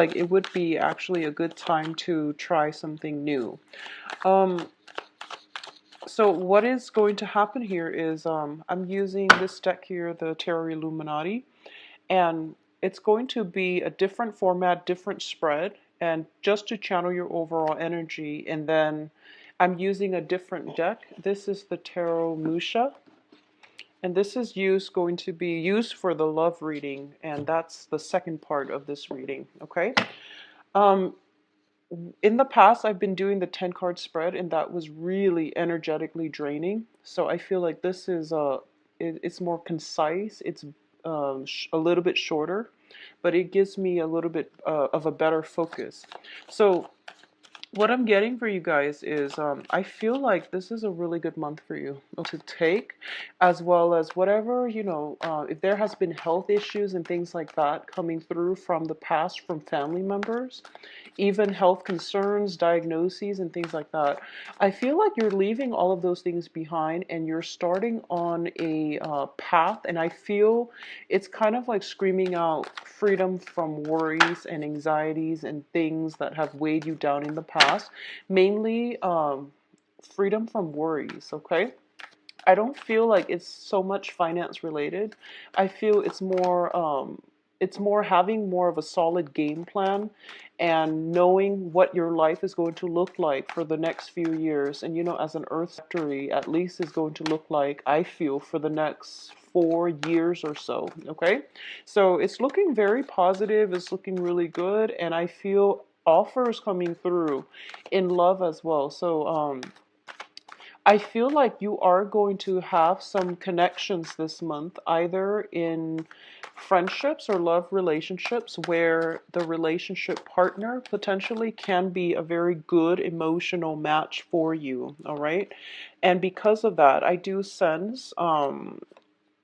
like it would be actually a good time to try something new. Um, so what is going to happen here is I'm using this deck here, the Tarot Illuminati, and it's going to be a different format, different spread, and just to channel your overall energy. And then I'm using a different deck. This is the Tarot Musha, and this is going to be used for the love reading, and that's the second part of this reading. Okay. Um, in the past, I've been doing the 10 card spread, and that was really energetically draining. So I feel like this is it's more concise. It's a little bit shorter, but it gives me a little bit of a better focus. So what I'm getting for you guys is I feel like this is a really good month for you to take, as well as whatever, if there has been health issues and things like that coming through from the past from family members, even health concerns, diagnoses, and things like that. I feel like you're leaving all of those things behind and you're starting on a path, and I feel it's kind of like screaming out freedom from worries and anxieties and things that have weighed you down in the past, mainly freedom from worries, okay? I don't feel like it's so much finance related. I feel it's more having more of a solid game plan and knowing what your life is going to look like for the next few years. And as an earth secretary, at least is going to look like, I feel, for the next 4 years or so. Okay. So it's looking very positive. It's looking really good. And I feel offers coming through in love as well. So, I feel like you are going to have some connections this month, either in friendships or love relationships, where the relationship partner potentially can be a very good emotional match for you. All right. And because of that, I do sense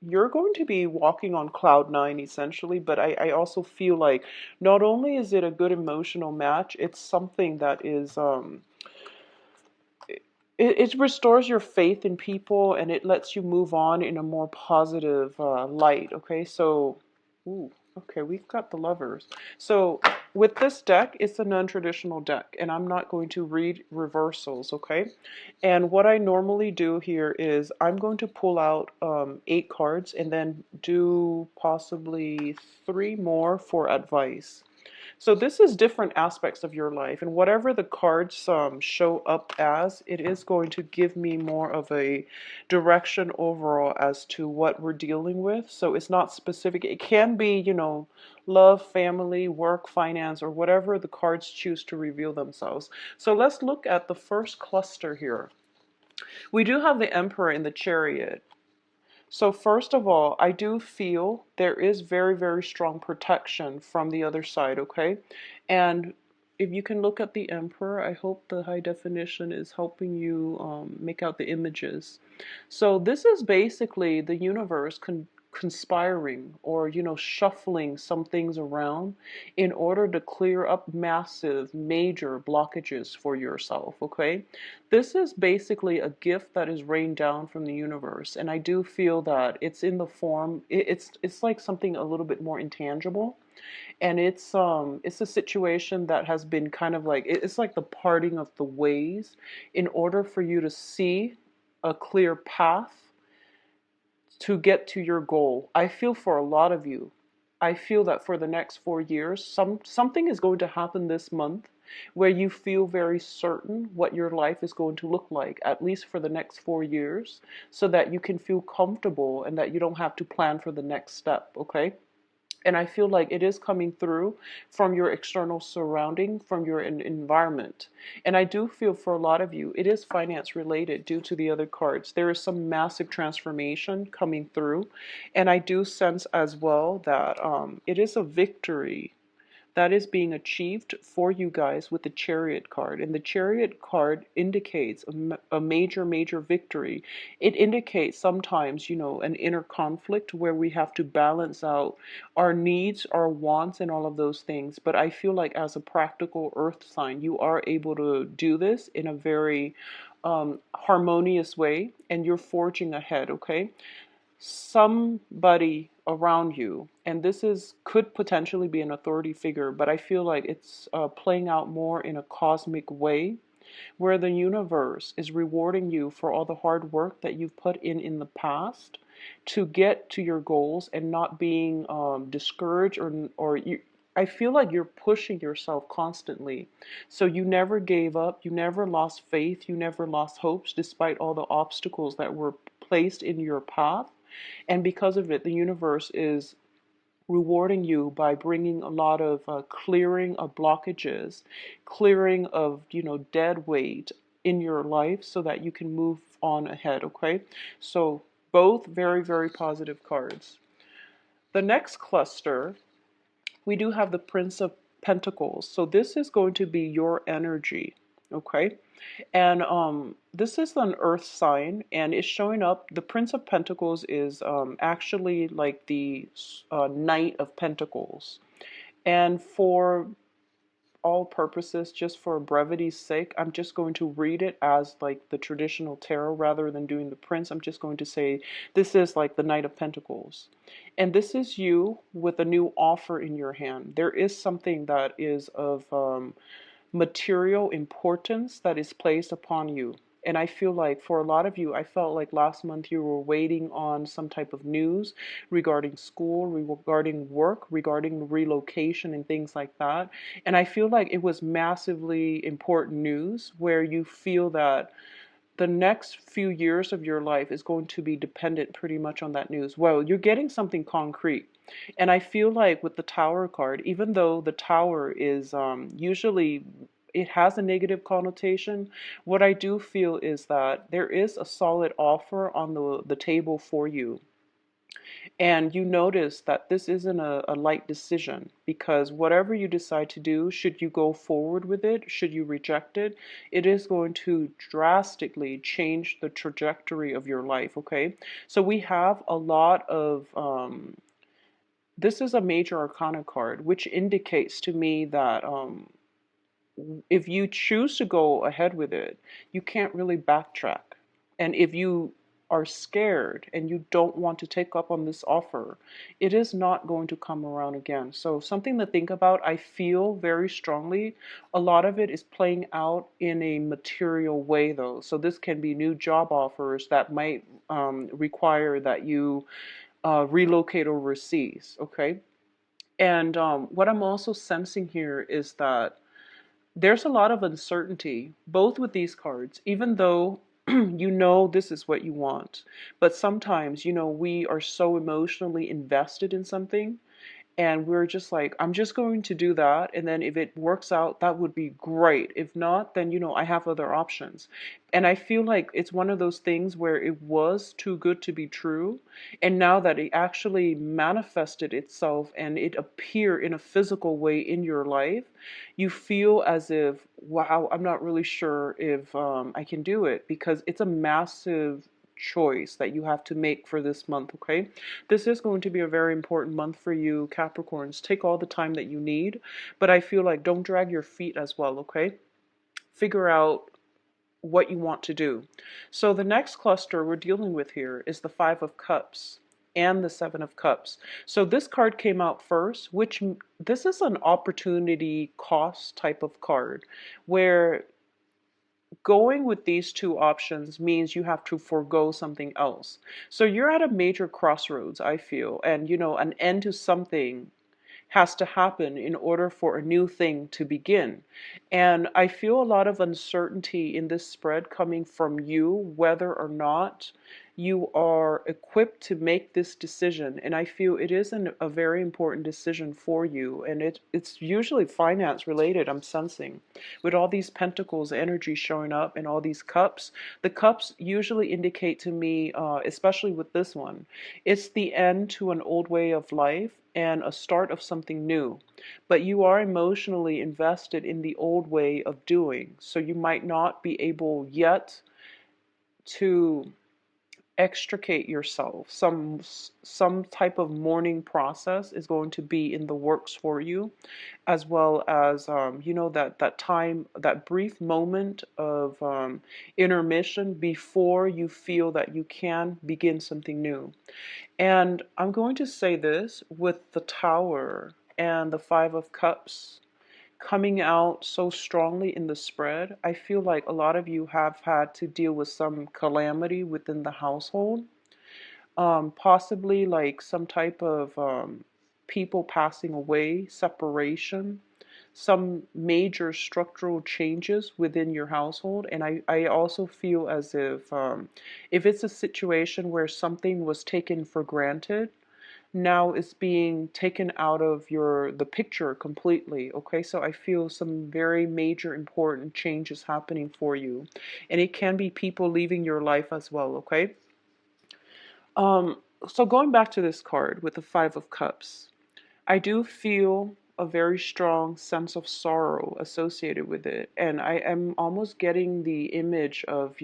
you're going to be walking on cloud nine essentially, but I also feel like not only is it a good emotional match, it's something that is it restores your faith in people, and it lets you move on in a more positive light. Okay, so, ooh, okay, we've got the lovers. So with this deck, it's a non-traditional deck, and I'm not going to read reversals. Okay, and what I normally do here is I'm going to pull out 8 cards and then do possibly 3 more for advice. So this is different aspects of your life, and whatever the cards show up as, it is going to give me more of a direction overall as to what we're dealing with. So it's not specific. It can be, love, family, work, finance, or whatever the cards choose to reveal themselves. So let's look at the first cluster here. We do have the Emperor in the Chariot. So first of all, I do feel there is very, very strong protection from the other side, okay? And if you can look at the Emperor, I hope the high definition is helping you make out the images. So this is basically the universe conspiring, or shuffling some things around in order to clear up massive major blockages for yourself. Okay, this is basically a gift that is rained down from the universe, and I do feel that it's in the form, it's like something a little bit more intangible, and it's a situation that has been kind of like, it's like the parting of the ways in order for you to see a clear path to get to your goal. I feel for a lot of you, I feel that for the next 4 years, something is going to happen this month where you feel very certain what your life is going to look like, at least for the next 4 years, so that you can feel comfortable and that you don't have to plan for the next step, okay? And I feel like it is coming through from your external surrounding, from your environment. And I do feel for a lot of you, it is finance related due to the other cards. There is some massive transformation coming through. And I do sense as well that it is a victory that is being achieved for you guys with the Chariot card. And the Chariot card indicates a major, major victory. It indicates sometimes, an inner conflict where we have to balance out our needs, our wants, and all of those things. But I feel like as a practical earth sign, you are able to do this in a very harmonious way, and you're forging ahead, okay? Somebody around you, and this is could potentially be an authority figure, but I feel like it's playing out more in a cosmic way, where the universe is rewarding you for all the hard work that you've put in the past to get to your goals, and not being discouraged, or you. I feel like you're pushing yourself constantly. So you never gave up, you never lost faith, you never lost hopes despite all the obstacles that were placed in your path. And because of it, the universe is rewarding you by bringing a lot of clearing of blockages, clearing of, dead weight in your life so that you can move on ahead, okay? So both very, very positive cards. The next cluster, we do have the Prince of Pentacles. So this is going to be your energy, okay? And this is an earth sign, and it's showing up. The Prince of Pentacles is actually like the Knight of Pentacles. And for all purposes, just for brevity's sake, I'm just going to read it as like the traditional tarot rather than doing the prince. I'm just going to say this is like the Knight of Pentacles. And this is you with a new offer in your hand. There is something that is of material importance that is placed upon you. And I feel like for a lot of you, I felt like last month you were waiting on some type of news regarding school, regarding work, regarding relocation and things like that. And I feel like it was massively important news where you feel that the next few years of your life is going to be dependent pretty much on that news. Well, you're getting something concrete. And I feel like with the Tower card, even though the Tower is usually, it has a negative connotation, what I do feel is that there is a solid offer on the table for you. And you notice that this isn't a light decision, because whatever you decide to do, should you go forward with it, should you reject it, it is going to drastically change the trajectory of your life, okay? So we have a lot of, this is a major arcana card, which indicates to me that if you choose to go ahead with it, you can't really backtrack. And if you are scared and you don't want to take up on this offer, it is not going to come around again. So something to think about. I feel very strongly a lot of it is playing out in a material way though. So this can be new job offers that might require that you relocate overseas, okay? And what I'm also sensing here is that there's a lot of uncertainty, both with these cards, even though you know this is what you want. But sometimes, we are so emotionally invested in something, and we're just like, I'm just going to do that, and then if it works out, that would be great. If not, then I have other options. And I feel like it's one of those things where it was too good to be true, and now that it actually manifested itself and it appeared in a physical way in your life, you feel as if, wow, I'm not really sure if I can do it, because it's a massive choice that you have to make for this month, okay? This is going to be a very important month for you, Capricorns. Take all the time that you need, but I feel like don't drag your feet as well, okay? Figure out what you want to do. So the next cluster we're dealing with here is the Five of Cups and the Seven of Cups. So this card came out first, which this is an opportunity cost type of card, where going with these two options means you have to forego something else. So you're at a major crossroads, I feel, and an end to something has to happen in order for a new thing to begin. And I feel a lot of uncertainty in this spread coming from you, whether or not you are equipped to make this decision. And I feel it is a very important decision for you. And it's usually finance related, I'm sensing. With all these pentacles energy showing up and all these cups, the cups usually indicate to me, especially with this one, it's the end to an old way of life and a start of something new. But you are emotionally invested in the old way of doing. So you might not be able yet to extricate yourself. Some type of mourning process is going to be in the works for you, as well as that time, that brief moment of intermission before you feel that you can begin something new. And I'm going to say this with the Tower and the Five of Cups coming out so strongly in the spread. I feel like a lot of you have had to deal with some calamity within the household, possibly like some type of people passing away, separation, some major structural changes within your household. And I also feel as if it's a situation where something was taken for granted, now it's being taken out of the picture completely. Okay, so I feel some very major important changes happening for you, and it can be people leaving your life as well. Okay, um so going back to this card with the Five of Cups, I do feel a very strong sense of sorrow associated with it, and I am almost getting the image of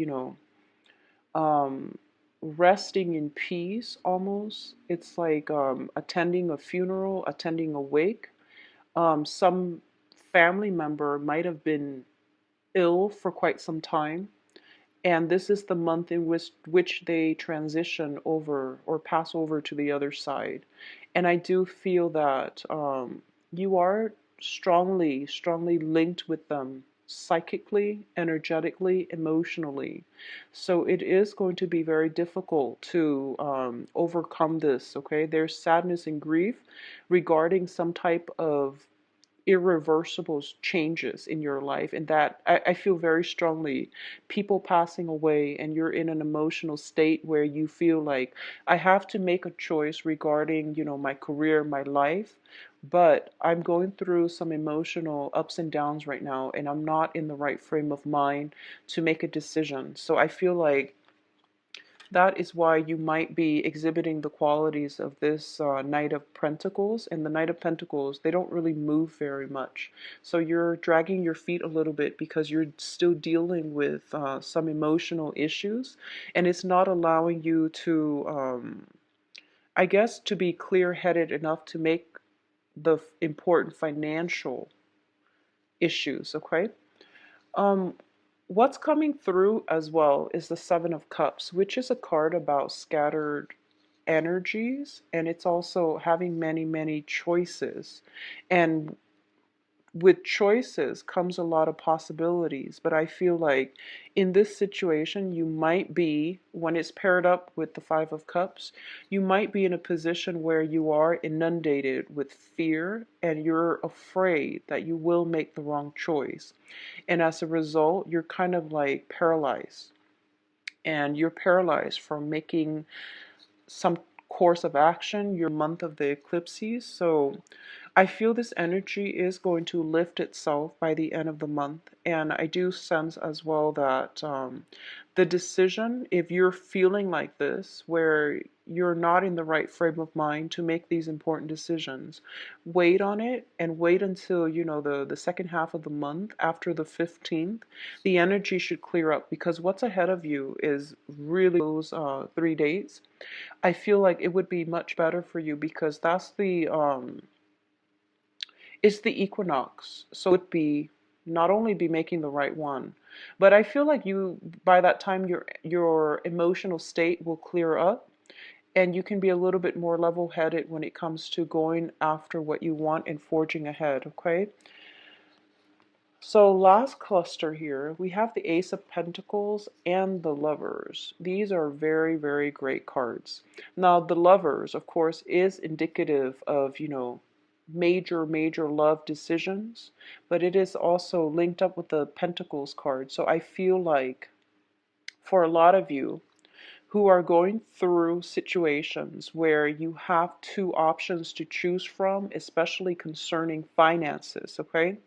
um resting in peace almost. It's like attending a funeral, attending a wake. Some family member might have been ill for quite some time, and this is the month in which they transition over or pass over to the other side. And I do feel that you are strongly linked with them psychically, energetically, emotionally. So it is going to be very difficult to overcome this. Okay, there's sadness and grief regarding some type of irreversible changes in your life, and that I feel very strongly people passing away, and you're in an emotional state where you feel like I have to make a choice regarding my career, my life, but I'm going through some emotional ups and downs right now, and I'm not in the right frame of mind to make a decision. So I feel like that is why you might be exhibiting the qualities of this Knight of Pentacles. And the Knight of Pentacles, they don't really move very much. So you're dragging your feet a little bit because you're still dealing with some emotional issues. And it's not allowing you to, I guess, to be clear-headed enough to make the important financial issues, okay? Um, what's coming through as well is the Seven of Cups, which is a card about scattered energies, and it's also having many choices. And with choices comes a lot of possibilities, but I feel like in this situation, you might be, when it's paired up with the Five of Cups, you might be in a position where you are inundated with fear and you're afraid that you will make the wrong choice. And as a result, you're kind of like paralyzed. And you're paralyzed from making some course of action. Your month of the eclipses. So I feel this energy is going to lift itself by the end of the month. And I do sense as well that the decision, if you're feeling like this, where you're not in the right frame of mind to make these important decisions, wait on it and wait until, the second half of the month after the 15th. The energy should clear up because what's ahead of you is really those 3 days. I feel like it would be much better for you because that's the it's the equinox. So it would be not only be making the right one, but I feel like you by that time your emotional state will clear up and you can be a little bit more level-headed when it comes to going after what you want and forging ahead, okay? So last cluster here, we have the Ace of Pentacles and the Lovers. These are very great cards. Now the Lovers, of course, is indicative of, major love decisions, but it is also linked up with the Pentacles card. So I feel like for a lot of you who are going through situations where you have two options to choose from, especially concerning finances, okay?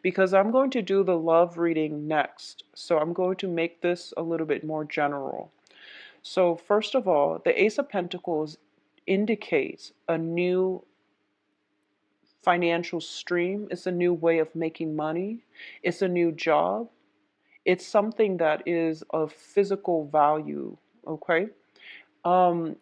Because I'm going to do the love reading next, so I'm going to make this a little bit more general. So first of all, the Ace of Pentacles indicates a new financial stream. It's a new way of making money. It's a new job. It's something that is of physical value, okay? Um,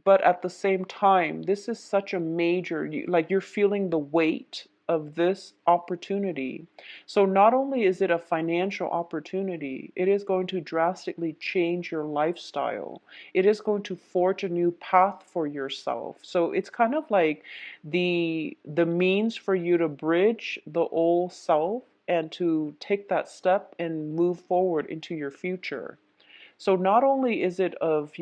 but at the same time, this is such a major, like you're feeling the weight of this opportunity. So not only is it a financial opportunity, it is going to drastically change your lifestyle. It is going to forge a new path for yourself. So it's kind of like the means for you to bridge the old self and to take that step and move forward into your future. So not only is it of,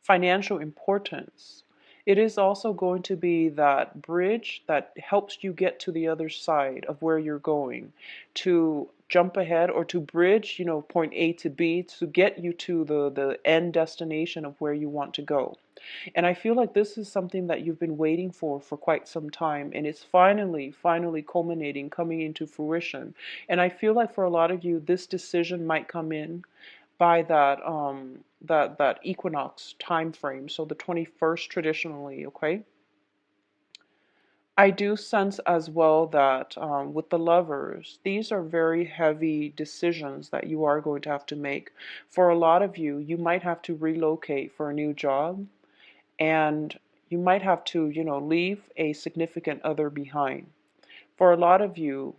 financial importance, it is also going to be that bridge that helps you get to the other side of where you're going, to jump ahead or to bridge, point A to B to get you to the end destination of where you want to go. And I feel like this is something that you've been waiting for quite some time, and it's finally culminating, coming into fruition. And I feel like for a lot of you, this decision might come in by that equinox time frame, so the 21st traditionally, okay? I do sense as well that with the lovers, these are very heavy decisions that you are going to have to make. For a lot of you, you might have to relocate for a new job, and you might have to, leave a significant other behind. For a lot of you,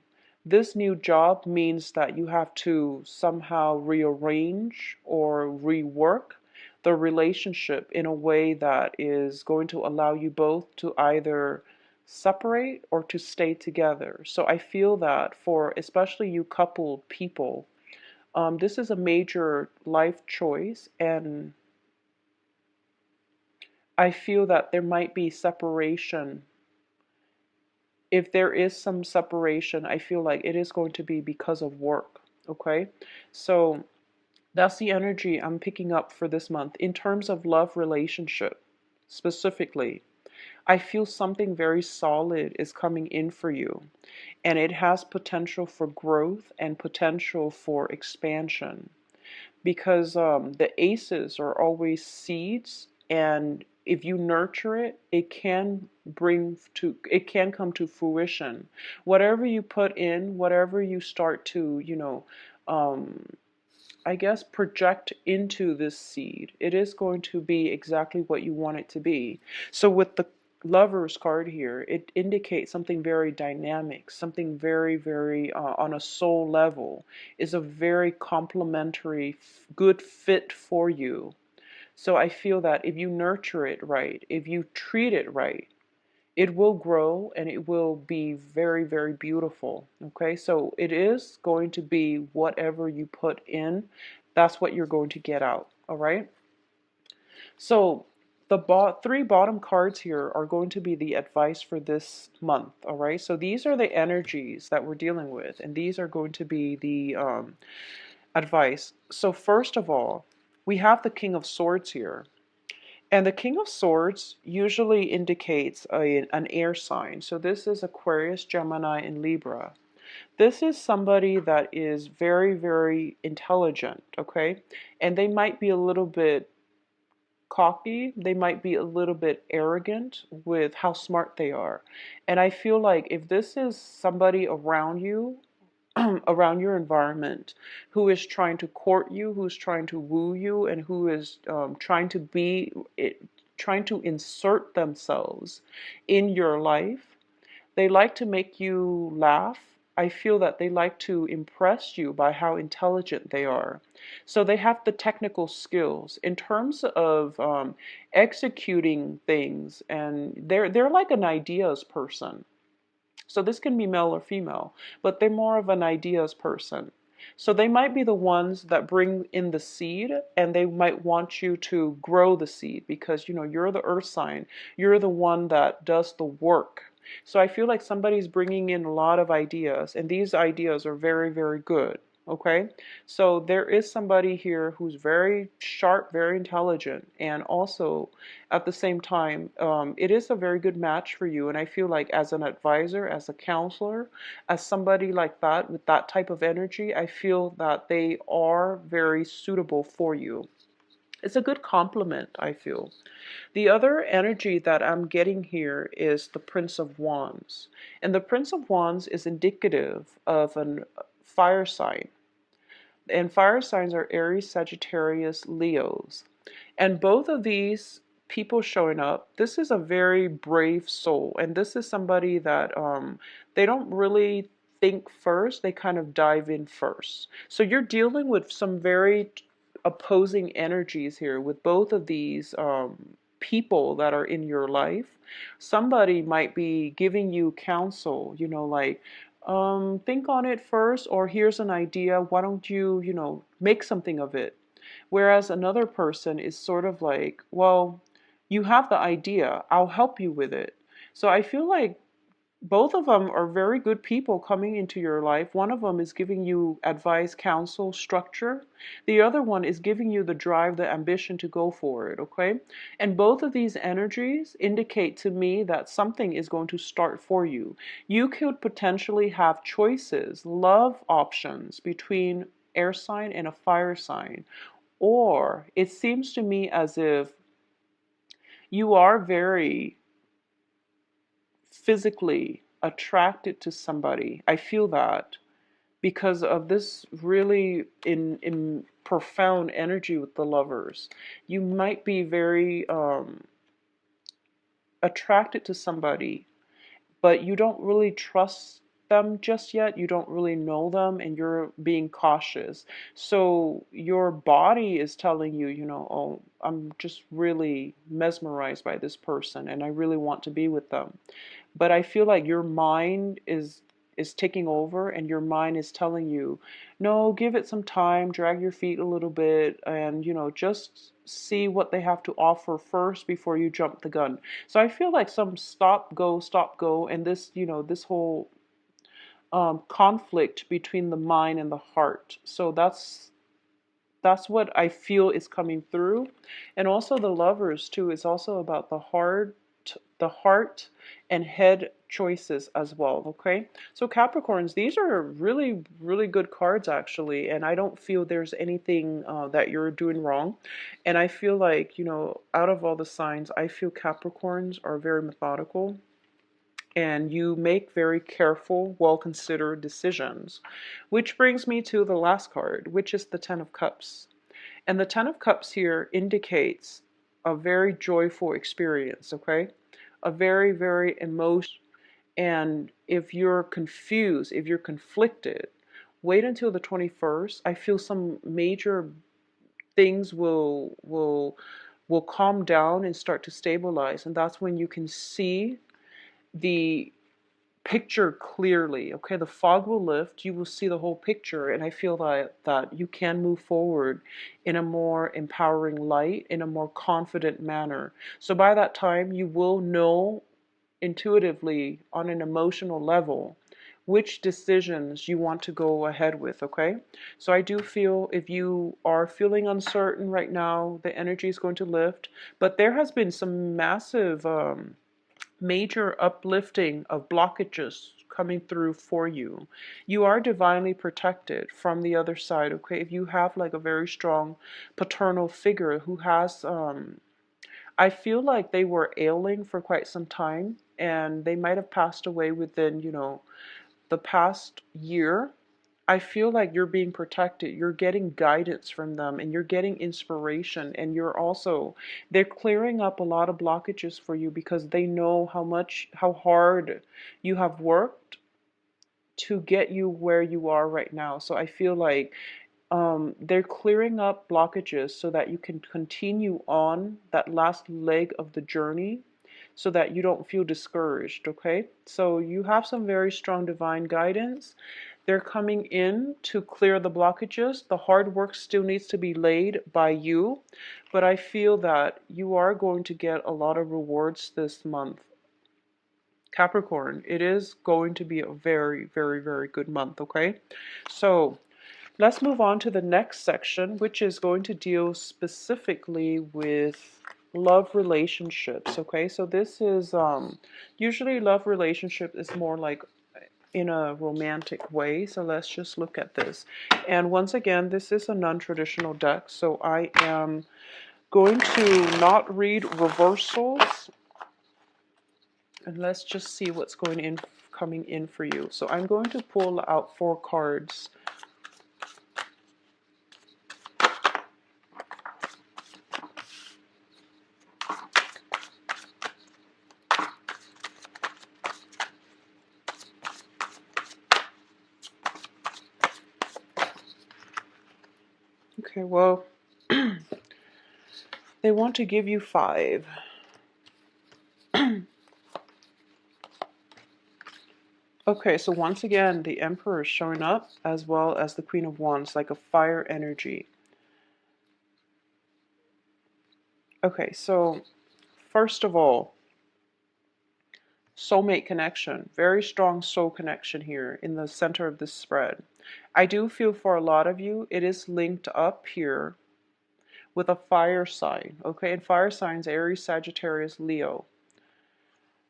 this new job means that you have to somehow rearrange or rework the relationship in a way that is going to allow you both to either separate or to stay together. So I feel that for especially you coupled people, this is a major life choice, and I feel that there might be separation. If there is some separation, I feel like it is going to be because of work. Okay. So that's the energy I'm picking up for this month. In terms of love relationship, specifically, I feel something very solid is coming in for you, and it has potential for growth and potential for expansion, because the aces are always seeds, and if you nurture it, it can come to fruition. Whatever you put in, whatever you start to, um, I guess project into this seed, it is going to be exactly what you want it to be. So with the Lovers card here, it indicates something very dynamic, something very, very on a soul level, is a very complementary, good fit for you. So I feel that if you nurture it right, if you treat it right, it will grow and it will be very, very beautiful. Okay, so it is going to be whatever you put in, that's what you're going to get out. All right. So the three bottom cards here are going to be the advice for this month. All right. So these are the energies that we're dealing with, and these are going to be the advice. So first of all, we have the King of Swords here. And the King of Swords usually indicates an air sign. So this is Aquarius, Gemini, and Libra. This is somebody that is very, very intelligent, okay? And they might be a little bit cocky. They might be a little bit arrogant with how smart they are. And I feel like if this is somebody around you, around your environment, who is trying to court you, who's trying to woo you, and who is trying to insert themselves in your life. They like to make you laugh. I feel that they like to impress you by how intelligent they are. So they have the technical skills in terms of executing things, and they're like an ideas person. So this can be male or female, but they're more of an ideas person. So they might be the ones that bring in the seed, and they might want you to grow the seed because you're the earth sign. You're the one that does the work. So I feel like somebody's bringing in a lot of ideas, and these ideas are very, very good. Okay, so there is somebody here who's very sharp, very intelligent, and also at the same time, it is a very good match for you. And I feel like as an advisor, as a counselor, as somebody like that with that type of energy, I feel that they are very suitable for you. It's a good compliment, I feel. The other energy that I'm getting here is the Prince of Wands. And the Prince of Wands is indicative of a fire sign. And fire signs are Aries, Sagittarius, Leos. And both of these people showing up, this is a very brave soul. And this is somebody that they don't really think first, they kind of dive in first. So you're dealing with some very opposing energies here with both of these people that are in your life. Somebody might be giving you counsel, you know, like, think on it first, or here's an idea, why don't you, you know, make something of it. Whereas another person is sort of like, well, you have the idea, I'll help you with it. So I feel like both of them are very good people coming into your life. One of them is giving you advice, counsel, structure. The other one is giving you the drive, the ambition to go for it, okay? And both of these energies indicate to me that something is going to start for you. You could potentially have choices, love options between air sign and a fire sign. Or it seems to me as if you are very physically attracted to somebody. I feel that because of this really in profound energy with the lovers. You might be very attracted to somebody, but you don't really trust them just yet. You don't really know them and you're being cautious. So your body is telling you, you know, oh, I'm just really mesmerized by this person and I really want to be with them. But I feel like your mind is taking over and your mind is telling you, no, give it some time, drag your feet a little bit, and you know, just see what they have to offer first before you jump the gun. So I feel like some stop go, and this, you know, this whole conflict between the mind and the heart. So that's what I feel is coming through. And also the lovers too is also about the heart and head choices as well, okay? So Capricorns, these are really, really good cards actually, and I don't feel there's anything that you're doing wrong. And I feel like, you know, out of all the signs, I feel Capricorns are very methodical and you make very careful, well-considered decisions. Which brings me to the last card, which is the Ten of Cups. And the Ten of Cups here indicates a very joyful experience, okay? A very, very emotional. And if you're confused, if you're conflicted, wait until the 21st. I feel some major things will calm down and start to stabilize. And that's when you can see the picture clearly. Okay, the fog will lift, you will see the whole picture, and I feel that you can move forward in a more empowering light, in a more confident manner. So by that time you will know intuitively on an emotional level which decisions you want to go ahead with, okay? So I do feel if you are feeling uncertain right now, the energy is going to lift, but there has been some massive major uplifting of blockages coming through for you. You are divinely protected from the other side, okay? If you have like a very strong paternal figure who has, I feel like they were ailing for quite some time and they might have passed away within, you know, the past year. I feel like you're being protected. You're getting guidance from them and you're getting inspiration, and you're also, they're clearing up a lot of blockages for you because they know how hard you have worked to get you where you are right now. So I feel like they're clearing up blockages so that you can continue on that last leg of the journey so that you don't feel discouraged, okay? So you have some very strong divine guidance. They're coming in to clear the blockages. The hard work still needs to be laid by you, but I feel that you are going to get a lot of rewards this month. Capricorn, it is going to be a very, very, very good month, okay? So let's move on to the next section, which is going to deal specifically with love relationships, okay? So this is usually love relationship is more like in a romantic way. So let's just look at this. And once again, this is a non-traditional deck, so I am going to not read reversals, and let's just see what's coming in for you. So I'm going to pull out 4 cards. Okay, well, they want to give you 5. Okay, so once again, the Emperor is showing up as well as the Queen of Wands, like a fire energy. Okay, so first of all, soulmate connection. Very strong soul connection here in the center of this spread. I do feel for a lot of you, it is linked up here with a fire sign. Okay, and fire signs, Aries, Sagittarius, Leo.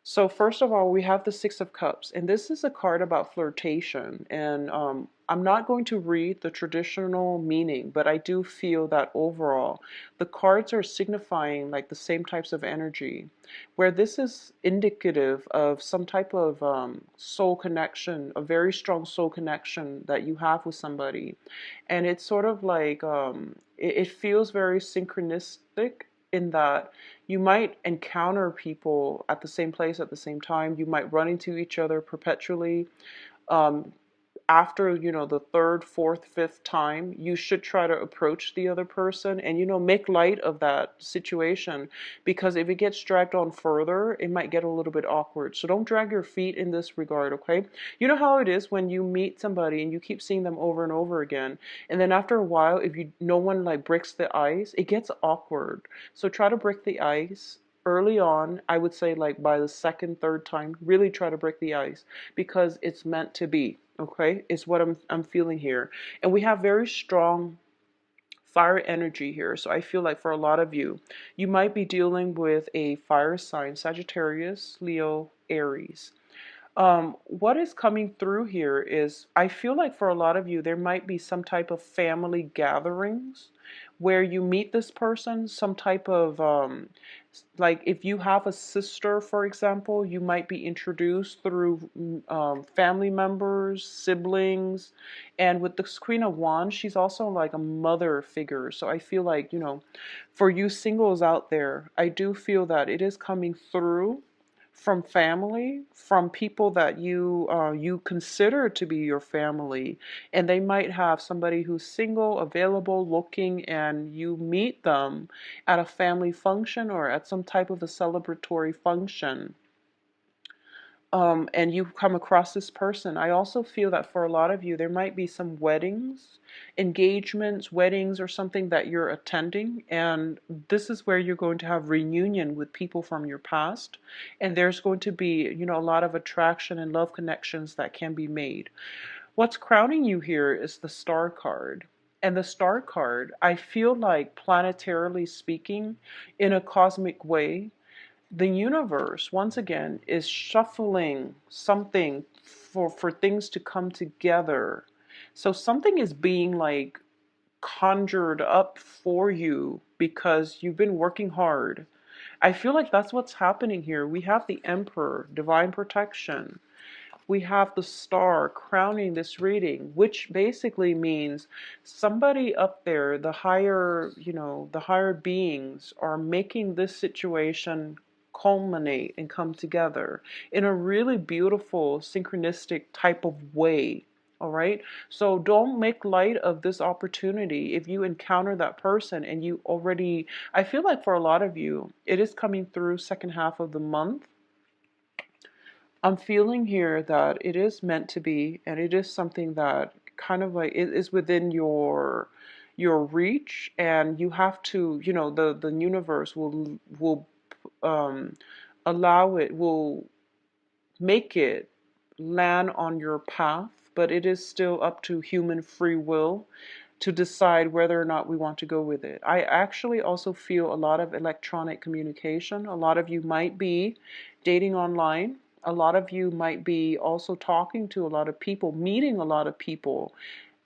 So first of all, we have the Six of Cups, and this is a card about flirtation. And I'm not going to read the traditional meaning, but I do feel that overall, the cards are signifying like the same types of energy, where this is indicative of some type of soul connection, a very strong soul connection that you have with somebody. And it's sort of like, it feels very synchronistic in that you might encounter people at the same place at the same time. You might run into each other perpetually. Um, After, the third, fourth, fifth time, you should try to approach the other person and, make light of that situation, because if it gets dragged on further, it might get a little bit awkward. So don't drag your feet in this regard, okay? You know how it is when you meet somebody and you keep seeing them over and over again, and then after a while, if no one like breaks the ice, it gets awkward. So try to break the ice early on. I would say like by the second, third time, really try to break the ice, because it's meant to be. Okay, is what I'm feeling here. And we have very strong fire energy here. So I feel like for a lot of you, you might be dealing with a fire sign, Sagittarius, Leo, Aries. What is coming through here is, I feel like for a lot of you, there might be some type of family gatherings where you meet this person, some type of, like if you have a sister, for example, you might be introduced through family members, siblings. And with the Queen of Wands, she's also like a mother figure. So I feel like, for you singles out there, I do feel that it is coming through from family, from people that you consider to be your family, and they might have somebody who's single, available, looking, and you meet them at a family function or at some type of a celebratory function. And you come across this person. I also feel that for a lot of you, there might be some weddings, engagements, weddings, or something that you're attending. And this is where you're going to have reunion with people from your past. And there's going to be, a lot of attraction and love connections that can be made. What's crowning you here is the Star card. And the Star card, I feel like planetarily speaking, in a cosmic way, the universe once again is shuffling something for things to come together. So something is being like conjured up for you because you've been working hard. I feel like that's what's happening here. We have the Emperor, divine protection. We have the Star crowning this reading, which basically means somebody up there, the higher beings are making this situation culminate and come together in a really beautiful, synchronistic type of way. All right. So don't make light of this opportunity. If you encounter that person and you already, I feel like for a lot of you, it is coming through second half of the month. I'm feeling here that it is meant to be, and it is something that kind of like it is within your reach, and you have to, the universe will um, allow it, will make it land on your path, but it is still up to human free will to decide whether or not we want to go with it. I actually also feel a lot of electronic communication. A lot of you might be dating online. A lot of you might be also talking to a lot of people, meeting a lot of people,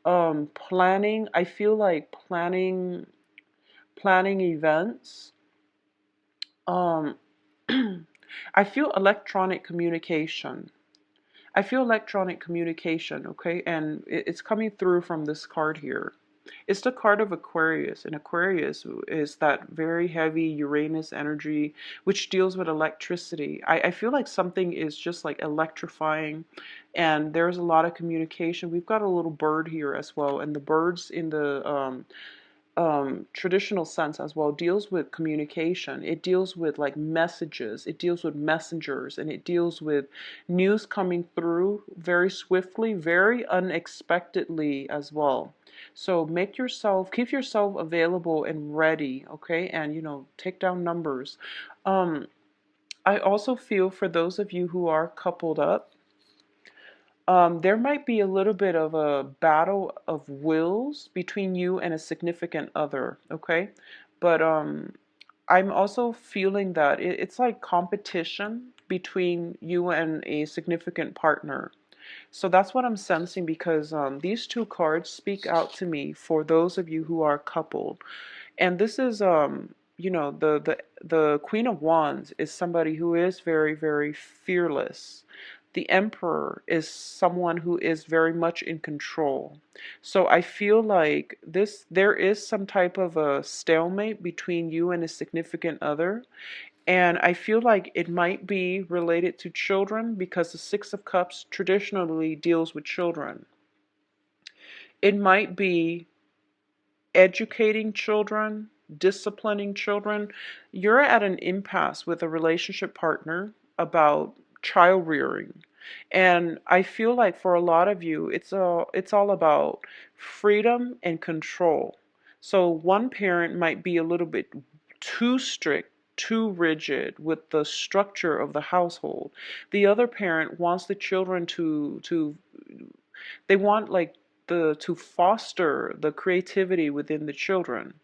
planning. I feel like planning events. Um, I feel electronic communication. I feel electronic communication, okay? And it's coming through from this card here. It's the card of Aquarius, and Aquarius is that very heavy Uranus energy, which deals with electricity. I feel like something is just like electrifying, and there's a lot of communication. We've got a little bird here as well, and the birds traditional sense as well, deals with communication. It deals with like messages, it deals with messengers, and it deals with news coming through very swiftly, very unexpectedly as well. So keep yourself available and ready, okay? And take down numbers. um I also feel for those of you who are coupled up, there might be a little bit of a battle of wills between you and a significant other, okay? But I'm also feeling that it's like competition between you and a significant partner. So that's what I'm sensing, because these two cards speak out to me for those of you who are coupled. And this is the Queen of Wands is somebody who is very, very fearless. The Emperor is someone who is very much in control. So I feel like there is some type of a stalemate between you and a significant other. And I feel like it might be related to children, because the Six of Cups traditionally deals with children. It might be educating children, disciplining children. You're at an impasse with a relationship partner about child rearing. And I feel like for a lot of you, it's all about freedom and control. So one parent might be a little bit too strict, too rigid with the structure of the household. The other parent wants the children to they want like to foster the creativity within the children.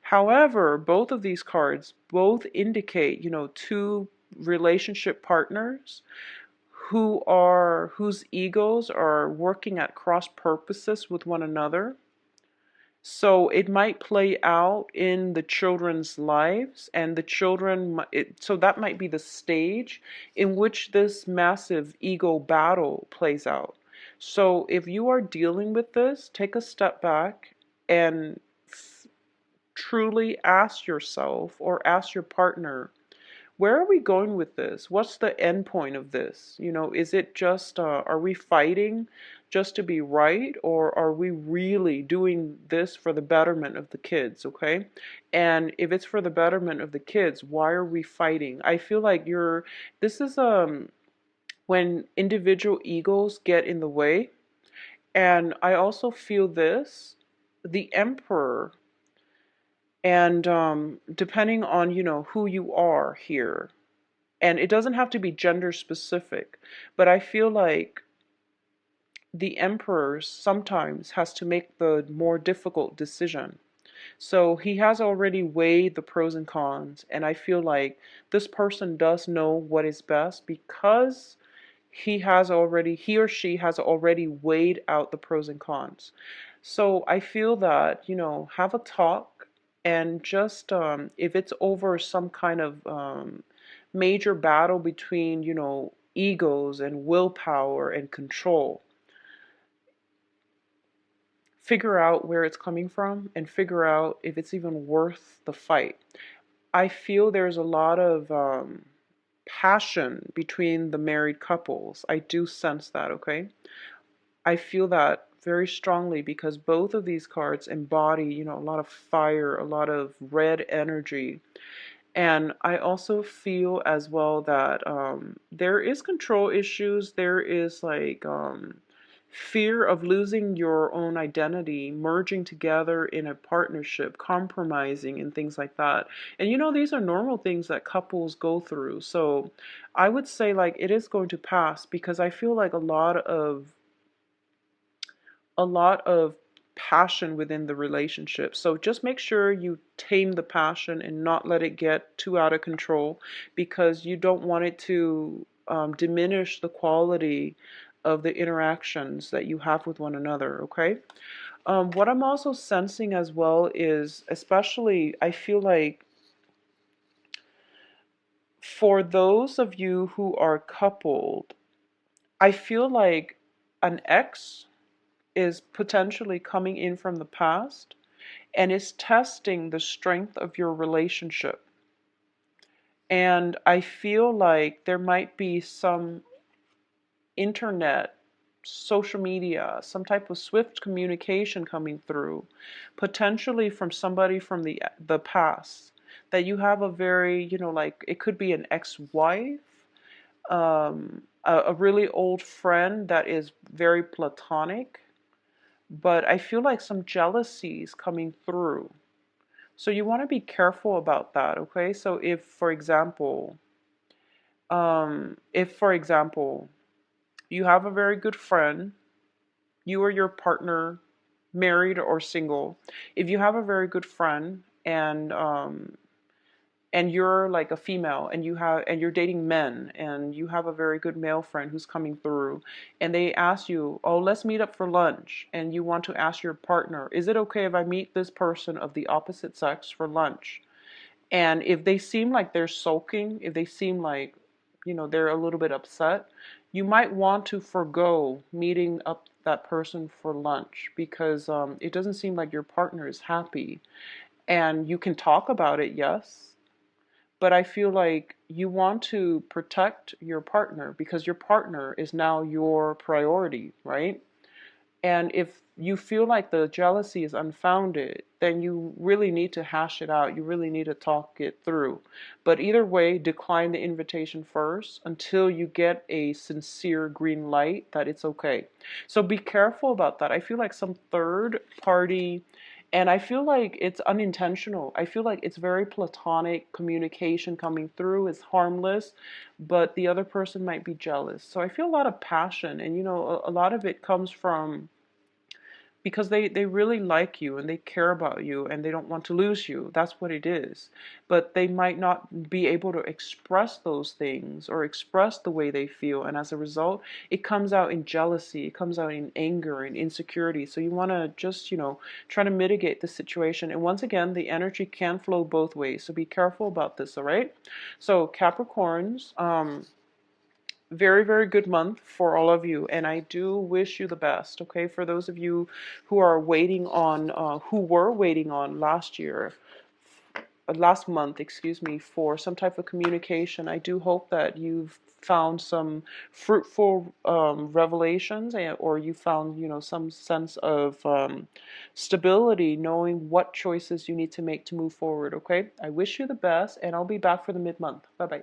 However, both of these cards both indicate, two relationship partners whose egos are working at cross purposes with one another. So it might play out in the children's lives, and the children, so that might be the stage in which this massive ego battle plays out. So if you are dealing with this, take a step back and truly ask yourself or ask your partner, where are we going with this? What's the end point of this? Is it just, are we fighting just to be right, or are we really doing this for the betterment of the kids, okay? And if it's for the betterment of the kids, why are we fighting? I feel like this is, when individual egos get in the way. And I also feel the Emperor, and depending on, who you are here, and it doesn't have to be gender specific, but I feel like the Emperor sometimes has to make the more difficult decision. So he has already weighed the pros and cons, and I feel like this person does know what is best, because he or she has already weighed out the pros and cons. So I feel that, have a talk, and just, if it's over some kind of major battle between, egos and willpower and control, figure out where it's coming from and figure out if it's even worth the fight. I feel there's a lot of passion between the married couples. I do sense that, okay? I feel that very strongly, because both of these cards embody, a lot of fire, a lot of red energy. And I also feel as well that there is control issues. There is like fear of losing your own identity, merging together in a partnership, compromising, and things like that. And these are normal things that couples go through. So I would say like it is going to pass, because I feel like a lot of passion within the relationship. So just make sure you tame the passion and not let it get too out of control, because you don't want it to diminish the quality of the interactions that you have with one another, okay? What I'm also sensing as well is, especially, I feel like for those of you who are coupled, I feel like an ex is potentially coming in from the past and is testing the strength of your relationship. And I feel like there might be some internet social media, some type of swift communication coming through, potentially from somebody from the past, that you have a very, like it could be an ex-wife, a really old friend that is very platonic, but I feel like some jealousies coming through. So you want to be careful about that, okay? So if for example, you have a very good friend, you or your partner, married or single, if you have a very good friend and you're like a female and you're dating men and you have a very good male friend who's coming through and they ask you, oh, let's meet up for lunch, and you want to ask your partner, is it okay if I meet this person of the opposite sex for lunch? And if they seem like they're sulking, if they seem like, they're a little bit upset, you might want to forego meeting up that person for lunch because it doesn't seem like your partner is happy. And you can talk about it, yes, but I feel like you want to protect your partner because your partner is now your priority, right? And if you feel like the jealousy is unfounded, then you really need to hash it out. You really need to talk it through. But either way, decline the invitation first until you get a sincere green light that it's okay. So be careful about that. I feel like some third party, and I feel like it's unintentional. I feel like it's very platonic communication coming through. It's harmless, but the other person might be jealous. So I feel a lot of passion, and a lot of it comes from because they really like you and they care about you and they don't want to lose you. That's what it is. But they might not be able to express those things or express the way they feel. And as a result, it comes out in jealousy, it comes out in anger and insecurity. So you want to just, try to mitigate the situation. And once again, the energy can flow both ways. So be careful about this, all right? So Capricorns, very, very good month for all of you, and I do wish you the best, okay? For those of you who are waiting on, who were waiting on last month, excuse me, for some type of communication, I do hope that you've found some fruitful revelations, or you found, some sense of stability, knowing what choices you need to make to move forward, okay? I wish you the best, and I'll be back for the mid-month. Bye-bye.